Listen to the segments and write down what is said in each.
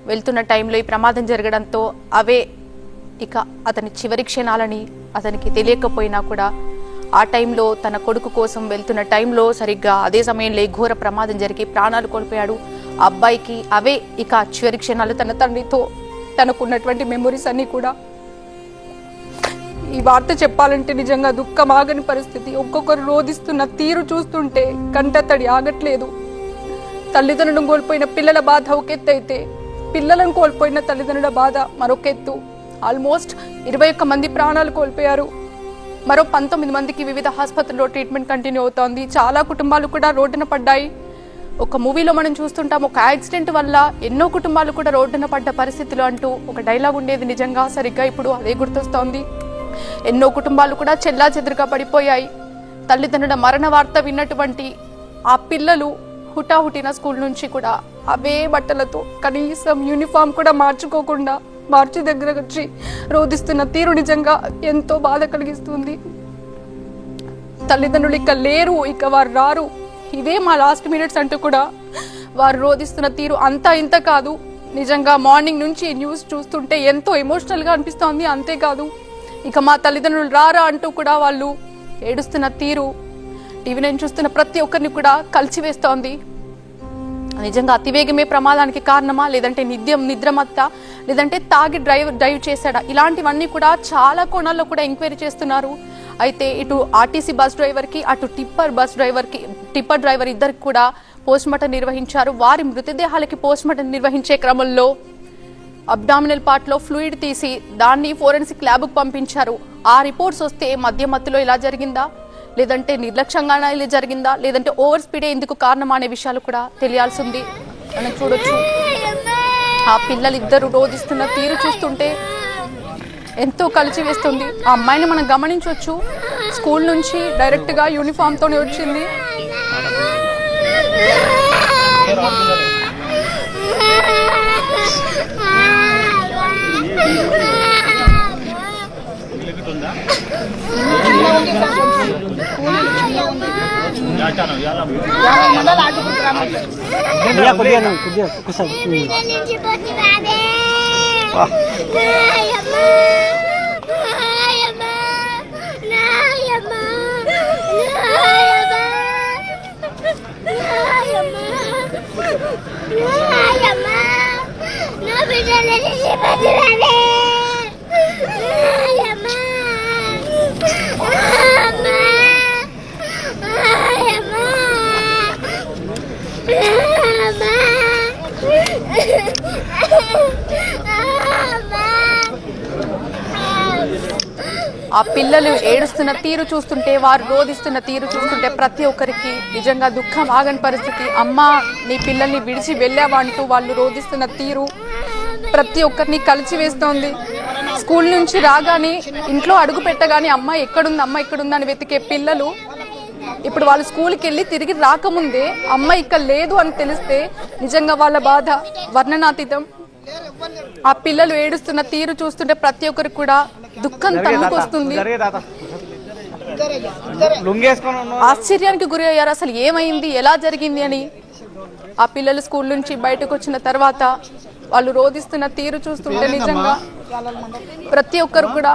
వెళ్తున్న టైంలో ఈ ప్రమాదం జరగడంతో అవే ఇక అతని చివరి క్షణాలని అతనికి తెలియకపోయినా కూడా ఆ టైంలో తన కొడుకు కోసం వెళ్తున్న టైంలో సరిగ్గా అదే సమయంలో ఘోర ప్రమాదం జరిగి ప్రాణాలు కోల్పోయాడు. ఆ అబ్బాయికి అవే ఇక చివరి క్షణాలు. తన తండ్రితో తనకున్నటువంటి మెమొరీస్ అన్ని కూడా. ఈ వార్త చెప్పాలంటే నిజంగా దుఃఖం ఆగని పరిస్థితి. ఒక్కొక్కరు రోధిస్తున్న తీరు చూస్తుంటే కంటతడి ఆగట్లేదు. తల్లిదండ్రులను కోల్పోయిన పిల్లల బాధ ఒక ఎత్తు అయితే, పిల్లలను కోల్పోయిన తల్లిదండ్రుల బాధ మరొక ఎత్తు. ఆల్మోస్ట్ 21 మంది ప్రాణాలు కోల్పోయారు. మరో 19 మందికి వివిధ ఆసుపత్రుల్లో ట్రీట్మెంట్ కంటిన్యూ అవుతోంది. చాలా కుటుంబాలు కూడా రోడ్డున పడ్డాయి. ఒక మూవీలో మనం చూస్తుంటాం, ఒక యాక్సిడెంట్ వల్ల ఎన్నో కుటుంబాలు కూడా రోడ్డున పడ్డ పరిస్థితులు అంటూ ఒక డైలాగ్ ఉండేది. నిజంగా సరిగ్గా ఇప్పుడు అదే గుర్తొస్తోంది. ఎన్నో కుటుంబాలు కూడా చెల్లాచెదురుగా పడిపోయాయి. తల్లిదండ్రుల మరణ వార్త విన్నటువంటి ఆ పిల్లలు హుటాహుటిన స్కూల్ నుంచి కూడా అవే బట్టలతో కనీసం యూనిఫామ్ కూడా మార్చుకోకుండా మార్చి దగ్గర వచ్చి రోధిస్తున్న తీరు నిజంగా ఎంతో బాధ కలిగిస్తుంది. తల్లిదండ్రులు ఇక లేరు, ఇక వారు రారు, ఇవే మా లాస్ట్ మినిట్స్ అంటూ కూడా వారు రోధిస్తున్న తీరు అంతా ఇంత కాదు. నిజంగా మార్నింగ్ నుంచి న్యూస్ చూస్తుంటే ఎంతో ఎమోషనల్గా అనిపిస్తోంది. అంతేకాదు ఇక మా తల్లిదండ్రులు రారా అంటూ కూడా వాళ్ళు ఏడుస్తున్న తీరు టీవీ నేను చూస్తున్న ప్రతి ఒక్కరిని కూడా కలిసివేస్తోంది. నిజంగా అతివేగమే ప్రమాదానికి కారణమా, లేదంటే నిద్రమత్త, లేదంటే తాగి డ్రైవ్ చేశాడా, ఇలాంటివన్నీ కూడా చాలా కోణాల్లో కూడా ఎంక్వైరీ చేస్తున్నారు. అయితే ఇటు ఆర్టీసీ బస్ డ్రైవర్కి, అటు టిప్పర్ డ్రైవర్ ఇద్దరికి కూడా పోస్ట్ మార్టం నిర్వహించారు. వారి మృతదేహాలకి పోస్ట్ మార్టం నిర్వహించే క్రమంలో అబ్డామినల్ పార్ట్లో ఫ్లూయిడ్ తీసి దాన్ని ఫోరెన్సిక్ ల్యాబ్కు పంపించారు. ఆ రిపోర్ట్స్ వస్తే మధ్యలో ఇలా జరిగిందా, లేదంటే నిర్లక్ష్యంగానే ఇలా జరిగిందా, లేదంటే ఓవర్ స్పీడే ఎందుకు కారణమా అనే విషయాలు కూడా తెలియాల్సి ఉంది. మనం చూడొచ్చు ఆ పిల్లలిద్దరూ రోధిస్తున్న తీరు చూస్తుంటే ఎంతో కలిసివేస్తుంది. ఆ అమ్మాయిని మనం గమనించవచ్చు, స్కూల్ నుంచి డైరెక్ట్గా యూనిఫామ్తోనే వచ్చింది. ఆ పిల్లలు ఏడుస్తున్న తీరు చూస్తుంటే, వారు రోధిస్తున్న తీరు చూస్తుంటే ప్రతి ఒక్కరికి నిజంగా దుఃఖం ఆగని పరిస్థితి. అమ్మ నీ పిల్లల్ని విడిచి వెళ్ళావా అంటూ వాళ్ళు రోధిస్తున్న తీరు ప్రతి ఒక్కరిని కలిసివేస్తోంది. స్కూల్ నుంచి రాగానే ఇంట్లో అడుగు పెట్టగానే అమ్మ ఎక్కడుంది అని వెతికే పిల్లలు ఇప్పుడు వాళ్ళు స్కూల్కి వెళ్ళి తిరిగి రాకముందే అమ్మ ఇక్కడ లేదు అని తెలిస్తే నిజంగా వాళ్ళ బాధ వర్ణనాతీతం. ఆ పిల్లలు ఏడుస్తున్న తీరు చూస్తుంటే ప్రతి ఒక్కరికి కూడా దుఃఖం తన్నుకొస్తుంది. ఆశ్చర్యానికి గురి అయ్యారు. అసలు ఏమైంది, ఎలా జరిగింది అని. ఆ పిల్లలు స్కూల్ నుంచి బయటకు వచ్చిన తర్వాత వాళ్ళు రోధిస్తున్న తీరు చూస్తుంటే నిజంగా ప్రతి ఒక్కరు కూడా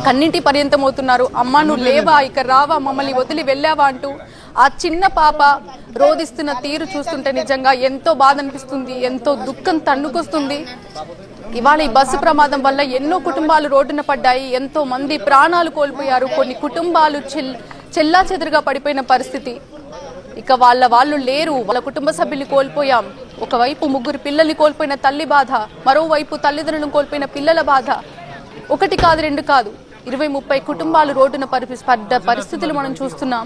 కన్నింటి పర్యంతం అవుతున్నారు. అమ్మ నువ్వు లేవా, ఇక రావా, మమ్మల్ని వదిలి వెళ్ళావా అంటూ ఆ చిన్న పాప రోధిస్తున్న తీరు చూస్తుంటే నిజంగా ఎంతో బాధ అనిపిస్తుంది, ఎంతో దుఃఖం తన్నుకొస్తుంది. ఇవాళ ఈ బస్సు ప్రమాదం వల్ల ఎన్నో కుటుంబాలు రోడ్డున పడ్డాయి, ఎంతో మంది ప్రాణాలు కోల్పోయారు, కొన్ని కుటుంబాలు చెల్లా చెదురుగా పడిపోయిన పరిస్థితి. ఇక వాళ్ళు లేరు, వాళ్ళ కుటుంబ సభ్యుల్ని కోల్పోయాం. ఒకవైపు 3 పిల్లల్ని కోల్పోయిన తల్లి బాధ, మరోవైపు తల్లిదండ్రులను కోల్పోయిన పిల్లల బాధ. 1 కాదు 2 కాదు 20-30 కుటుంబాలు రోడ్డున పడ్డ పరిస్థితులు మనం చూస్తున్నాం.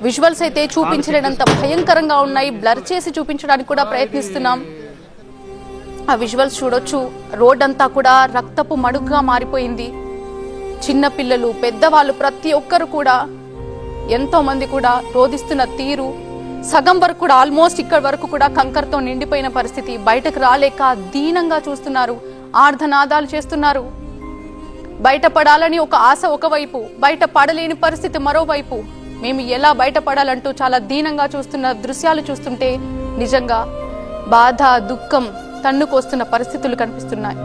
విజువల్స్ అయితే చూపించలేనంత భయంకరంగా ఉన్నాయి. బ్లర్ చేసి చూపించడానికి కూడా ప్రయత్నిస్తున్నాం. ఆ విజువల్స్ చూడొచ్చు. రోడ్ అంతా కూడా రక్తపు మడుగుగా మారిపోయింది. చిన్న పిల్లలు, పెద్దవాళ్ళు ప్రతి ఒక్కరు కూడా, ఎంతో మంది కూడా రోధిస్తున్న తీరు. సగం వరకు కూడా ఆల్మోస్ట్ ఇక్కడి వరకు కూడా కంకరతో నిండిపోయిన పరిస్థితి. బయటకు రాలేక దీనంగా చూస్తున్నారు, ఆర్ధనాదాలు చేస్తున్నారు. బయటపడాలని ఒక ఆశ ఒకవైపు, బయట పడలేని పరిస్థితి మరోవైపు. మేము ఎలా బయటపడాలంటూ చాలా దీనంగా చూస్తున్న దృశ్యాలు చూస్తుంటే నిజంగా బాధ దుఃఖం తన్నుకొస్తున్న పరిస్థితులు కనిపిస్తున్నాయి.